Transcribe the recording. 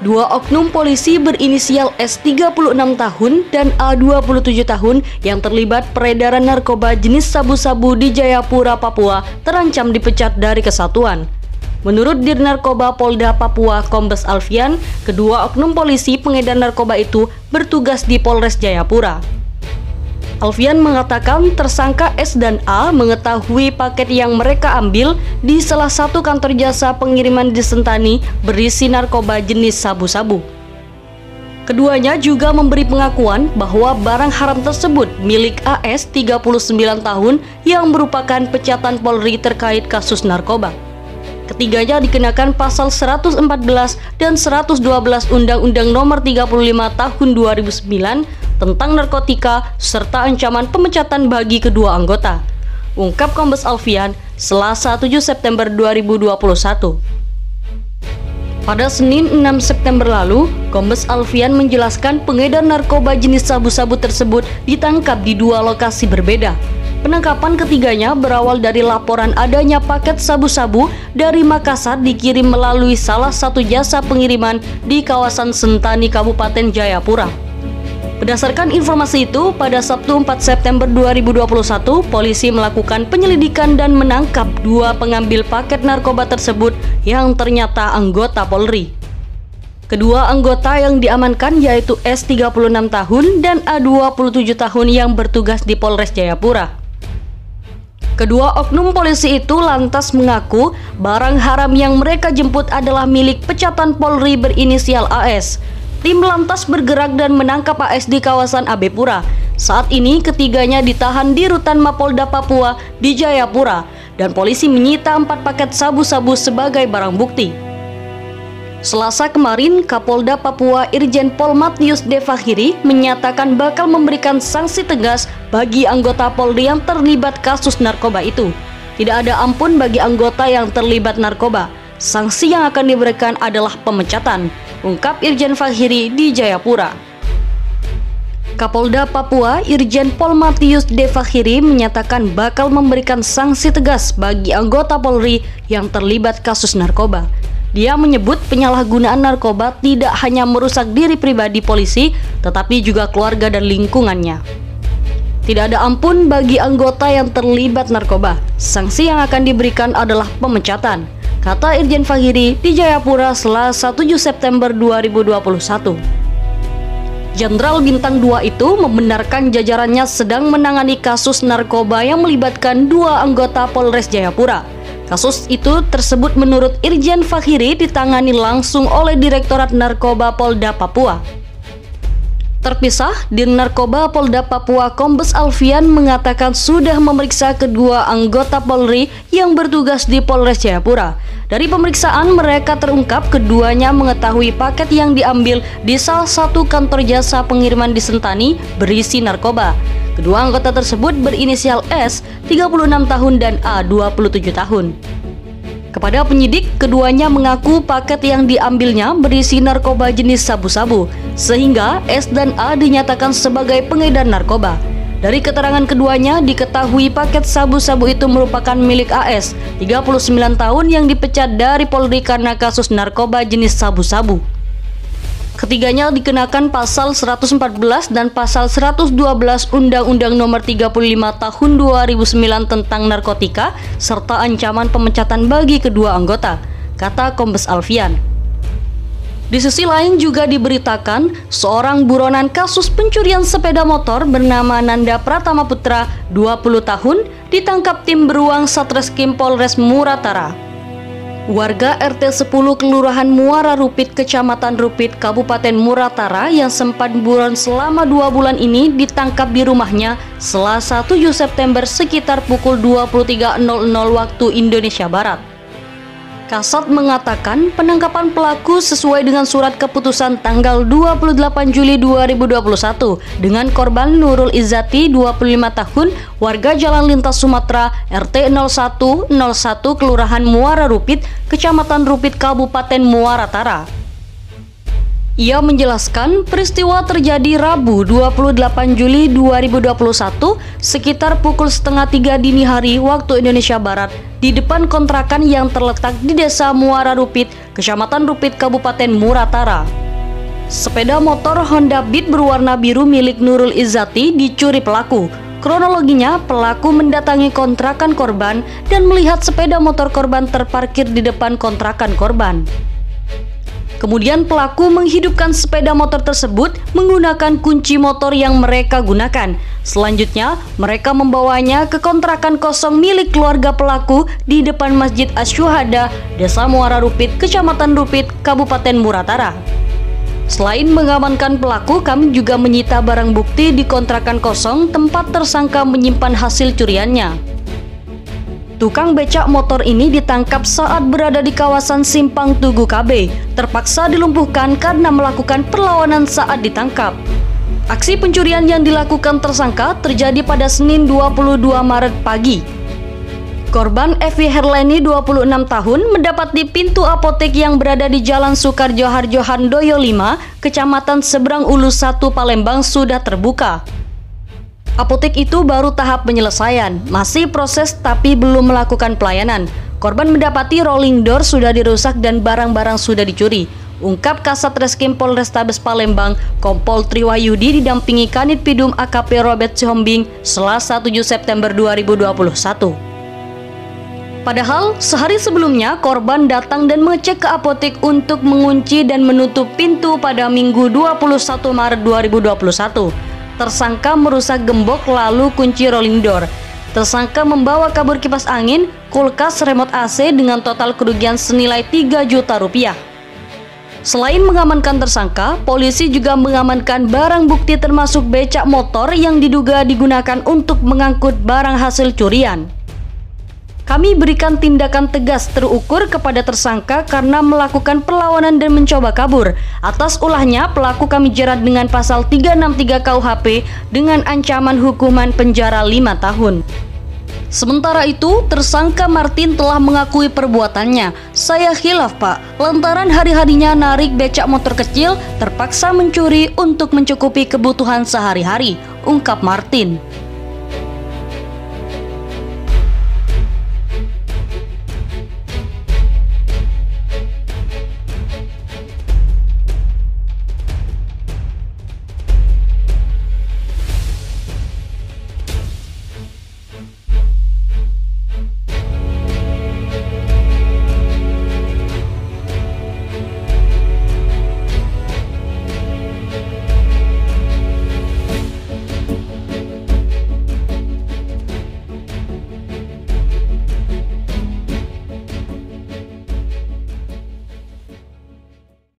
Dua oknum polisi berinisial S 36 tahun dan A 27 tahun yang terlibat peredaran narkoba jenis sabu-sabu di Jayapura, Papua terancam dipecat dari kesatuan. Menurut Dirnarkoba Polda Papua Kombes Alfian, kedua oknum polisi pengedar narkoba itu bertugas di Polres Jayapura. Alfian mengatakan tersangka S dan A mengetahui paket yang mereka ambil di salah satu kantor jasa pengiriman di Sentani berisi narkoba jenis sabu-sabu. Keduanya juga memberi pengakuan bahwa barang haram tersebut milik AS 39 tahun yang merupakan pecatan Polri terkait kasus narkoba. Ketiganya dikenakan pasal 114 dan 112 Undang-Undang Nomor 35 Tahun 2009 tentang narkotika serta ancaman pemecatan bagi kedua anggota. Ungkap Kombes Alfian Selasa 7 September 2021. Pada Senin 6 September lalu, Kombes Alfian menjelaskan pengedar narkoba jenis sabu-sabu tersebut ditangkap di dua lokasi berbeda. Penangkapan ketiganya berawal dari laporan adanya paket sabu-sabu dari Makassar dikirim melalui salah satu jasa pengiriman di kawasan Sentani, Kabupaten Jayapura. Berdasarkan informasi itu, pada Sabtu 4 September 2021, polisi melakukan penyelidikan dan menangkap dua pengambil paket narkoba tersebut yang ternyata anggota Polri. Kedua anggota yang diamankan yaitu S 36 tahun dan A 27 tahun yang bertugas di Polres Jayapura. Kedua oknum polisi itu lantas mengaku barang haram yang mereka jemput adalah milik pecatan Polri berinisial AS. Tim lantas bergerak dan menangkap AS di kawasan Abepura. Saat ini ketiganya ditahan di Rutan Mapolda Papua di Jayapura dan polisi menyita 4 paket sabu-sabu sebagai barang bukti. Selasa kemarin, Kapolda Papua Irjen Pol Matius Devahiri menyatakan bakal memberikan sanksi tegas bagi anggota Polri yang terlibat kasus narkoba itu. Tidak ada ampun bagi anggota yang terlibat narkoba. Sanksi yang akan diberikan adalah pemecatan, ungkap Irjen Fahiri di Jayapura. Kapolda Papua Irjen Pol Matius Devahiri menyatakan bakal memberikan sanksi tegas bagi anggota Polri yang terlibat kasus narkoba. Dia menyebut penyalahgunaan narkoba tidak hanya merusak diri pribadi polisi, tetapi juga keluarga dan lingkungannya. Tidak ada ampun bagi anggota yang terlibat narkoba. Sanksi yang akan diberikan adalah pemecatan, kata Irjen Fahiri di Jayapura Selasa 7 September 2021. Jenderal Bintang 2 itu membenarkan jajarannya sedang menangani kasus narkoba yang melibatkan dua anggota Polres Jayapura. Kasus itu tersebut menurut Irjen Fahiri ditangani langsung oleh Direktorat Narkoba Polda Papua. Terpisah, Dirnarkoba Polda Papua Kombes Alfian mengatakan sudah memeriksa kedua anggota Polri yang bertugas di Polres Jayapura. Dari pemeriksaan mereka terungkap keduanya mengetahui paket yang diambil di salah satu kantor jasa pengiriman di Sentani berisi narkoba. Kedua anggota tersebut berinisial S 36 tahun dan A 27 tahun. Kepada penyidik, keduanya mengaku paket yang diambilnya berisi narkoba jenis sabu-sabu, sehingga S dan A dinyatakan sebagai pengedar narkoba. Dari keterangan keduanya, diketahui paket sabu-sabu itu merupakan milik AS, 39 tahun yang dipecat dari Polri karena kasus narkoba jenis sabu-sabu. Ketiganya dikenakan pasal 114 dan pasal 112 Undang-Undang Nomor 35 Tahun 2009 tentang narkotika serta ancaman pemecatan bagi kedua anggota, kata Kombes Alfian. Di sisi lain juga diberitakan seorang buronan kasus pencurian sepeda motor bernama Nanda Pratama Putra, 20 tahun, ditangkap tim beruang Satreskrim Polres Muratara. Warga RT 10 Kelurahan Muara Rupit, Kecamatan Rupit, Kabupaten Muratara yang sempat buron selama 2 bulan ini ditangkap di rumahnya Selasa 7 September sekitar pukul 23.00 waktu Indonesia Barat. Kasat mengatakan penangkapan pelaku sesuai dengan surat keputusan tanggal 28 Juli 2021 dengan korban Nurul Izzati 25 tahun warga Jalan Lintas Sumatera RT 0101 Kelurahan Muara Rupit, Kecamatan Rupit, Kabupaten Muratara. Ia menjelaskan peristiwa terjadi Rabu 28 Juli 2021 sekitar pukul setengah 3 dini hari waktu Indonesia Barat di depan kontrakan yang terletak di Desa Muara Rupit, Kecamatan Rupit, Kabupaten Muratara. Sepeda motor Honda Beat berwarna biru milik Nurul Izzati dicuri pelaku. Kronologinya, pelaku mendatangi kontrakan korban dan melihat sepeda motor korban terparkir di depan kontrakan korban. Kemudian pelaku menghidupkan sepeda motor tersebut menggunakan kunci motor yang mereka gunakan. Selanjutnya, mereka membawanya ke kontrakan kosong milik keluarga pelaku di depan Masjid Asy-Syuhada, Desa Muara Rupit, Kecamatan Rupit, Kabupaten Muratara. Selain mengamankan pelaku, kami juga menyita barang bukti di kontrakan kosong tempat tersangka menyimpan hasil curiannya. Tukang becak motor ini ditangkap saat berada di kawasan Simpang Tugu KB, terpaksa dilumpuhkan karena melakukan perlawanan saat ditangkap. Aksi pencurian yang dilakukan tersangka terjadi pada Senin 22 Maret pagi. Korban Evi Herleni 26 tahun mendapat di pintu apotek yang berada di Jalan Soekarjo Harjo Handoyo 5, Kecamatan Seberang Ulu 1, Palembang sudah terbuka. Apotek itu baru tahap penyelesaian, masih proses tapi belum melakukan pelayanan. Korban mendapati rolling door sudah dirusak dan barang-barang sudah dicuri. Ungkap Kasat Reskrim Polrestabes Palembang, Kompol Triwayudi didampingi Kanit Pidum AKP Robert Sihombing, Selasa 7 September 2021. Padahal, sehari sebelumnya korban datang dan mengecek ke apotek untuk mengunci dan menutup pintu pada Minggu 21 Maret 2021. Tersangka merusak gembok lalu kunci rolling door. Tersangka membawa kabur kipas angin, kulkas, remote AC dengan total kerugian senilai 3 juta rupiah. Selain mengamankan tersangka, polisi juga mengamankan barang bukti termasuk becak motor yang diduga digunakan untuk mengangkut barang hasil curian. Kami berikan tindakan tegas terukur kepada tersangka karena melakukan perlawanan dan mencoba kabur. Atas ulahnya, pelaku kami jerat dengan pasal 363 KUHP dengan ancaman hukuman penjara 5 tahun. Sementara itu, tersangka Martin telah mengakui perbuatannya. Saya khilaf, Pak. Lantaran hari-harinya narik becak motor kecil, terpaksa mencuri untuk mencukupi kebutuhan sehari-hari, ungkap Martin.